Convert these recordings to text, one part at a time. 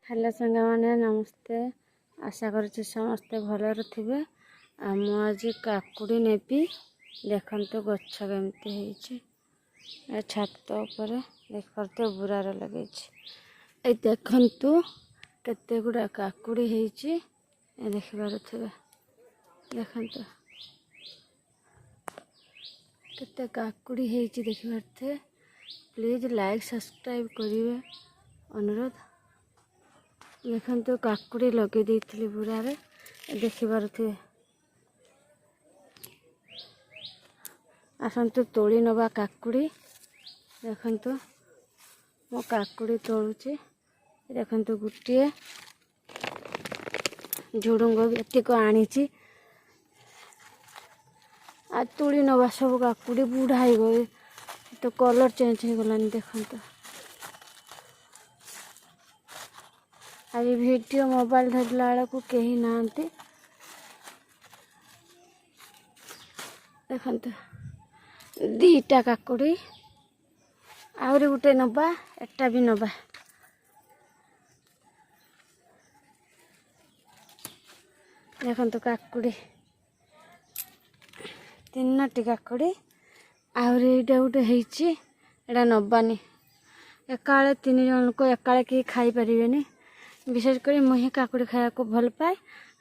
Hello सांग मैंने नमस्ते। आशा करुच्ची समस्ते भलर थे। आज काकुड़ी नेबी देखते गछ केमती छात उपर देख पारे बुरार लगे देखु केते गुड़ा काकुड़ी देखिपे देखते केते काकुड़ी देखिपे। प्लीज लाइक सब्सक्राइब करेंगे अनुरोध। देखो काकुड़ी लगे देती बुरारे देखिपे। आसतु तोली नवा काकुड़ी। देखो मो काकुड़ी तोलुची। देखो गोटे झुडुंग एतिक आनी आज तोली नवा सब काकुड़ी बुढ़ा हो गए तो कलर चेंज हो गलानी। देखो आज वीडियो मोबाइल धरला बेला को कहीं नहांती। देखो दीटा काकुड़ी आहरी गोटे नवा एटा भी नवा। देखो काकुड़ी तीन टी काकुड़ी आहरी एटा गोटे होइची एटा नबानी। एकाले तीन जन को एकाले कि खाई परिवेनी। विशेष कर मुझे काकुड़ी खाया को भल पाए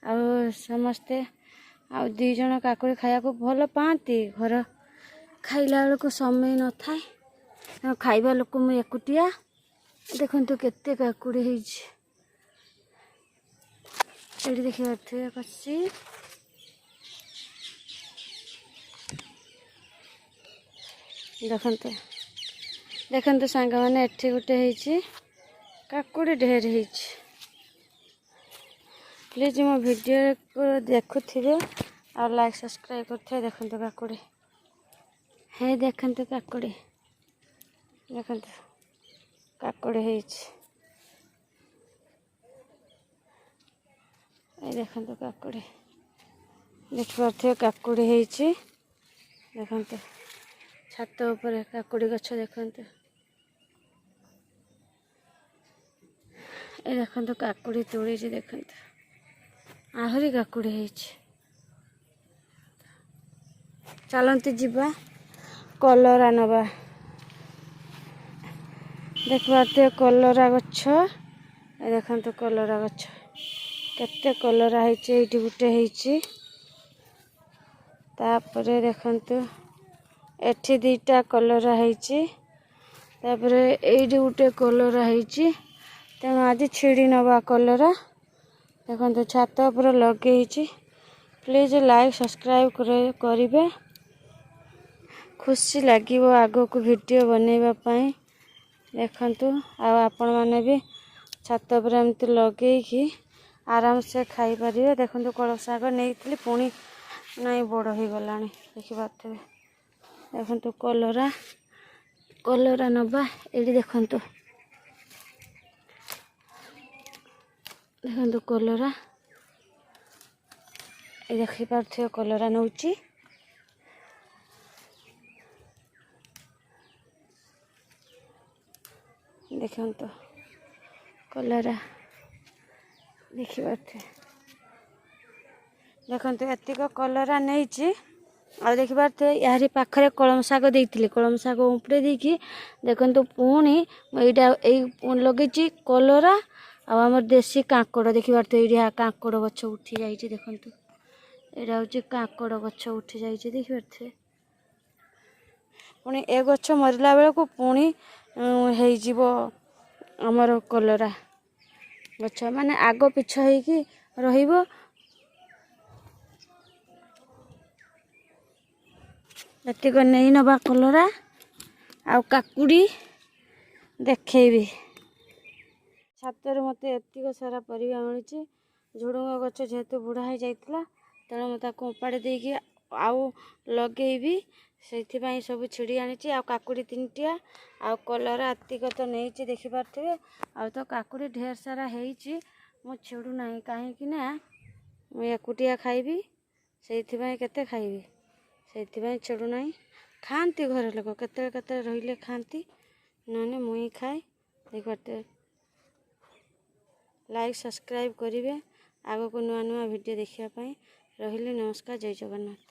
आ समस्ते आ दी जन काकुड़ी खाया को भल पाती। घर खाइला बेल को समय न था खाइबा लोक मुझे एकुटिया। देखो केते काकुड़ी ये देखी पारे कसी। देखते देखते सांग मैंने एठी गोटे काकुड़ी ढेर है। प्लीज मो वीडियो को देखुथिबे और लाइक सब्सक्राइब करथे। देखते काकुड़ी है देखते काकुड़ी देखते काकुड़ी है देखते काकुड़ी देखिपे काकुड़ी है देखते छात उपर काकुड़ी गछ देखते ये देखते काकुड़ी तोड़ी देखते आहरी काकुड़ी है। चलती जीवा कलरा नवा देख पारे कलरा गछ देखते कलरा गछ केते कलरा है गोटे तापरे देखते एठी दीटा कलरा है ये गोटे कलरा है तेणु आज छिड़ी नवा कलरा। देखो छात पर लगे प्लीज लाइक सब्सक्राइब करेंगे। खुशी लगे आग को वीडियो बनवाई। देखु आपण मैंने भी छात पर एमती लगे आराम से खाई पारे। देखो कलम शाग नहीं पुणी नहीं बड़ हो गला देखिपे। देखो कलरा कलरा नवा ये देखु देखो कलरा ये देखिपे कलरा नौची देखो कलरा देखिपे। देखो एतिक कलरा नहीं और देखिपे यार पाखे कलम शाग देती कलम शाग उपड़े देकी देखो पुणी यहाँ लगे कलरा आम देसी कांकड़ देखिपे। ये कांकड़ गछ उठी जाइए देखो यहाँ हूँ कांकड़ गछ उठी जाइए देखिपे। पुणी ए गछ मरला बेल को पुणी होमर कलरा गछ माने आग पिछ होगी रहिबो। एतिक नहीं नवा कलरा आ काकुड़ी देखेबी। छातर मत एतिक सारा परिवा मिली। झुडुंग गछ जेहेतु बुढ़ा हो जाता तेणु मत उपाड़ी देकी आउ लगेबी से सब छिड़ी आनी। काकुड़ी तीन टिया आ कलरा एतिक तो नहीं देखिपे। आ तो काकुड़ी ढेर सारा है मु छिड़ू ना कहीं एकुटिया खाइबी से केते खाइबी से छिड़ू ना। खाती घर लोक केते रहिले खाती ना मुई खाए देखते ଲାଇକ୍ ସବସ୍କ୍ରାଇବ୍ କରିବେ। ଆଗକୁ ନୂଆ ନୂଆ ଭିଡ଼ିଓ ଦେଖିବା ପାଇଁ ରହିଲି। ନମସ୍କାର, ଜୟ ଜଗନ୍ନାଥ।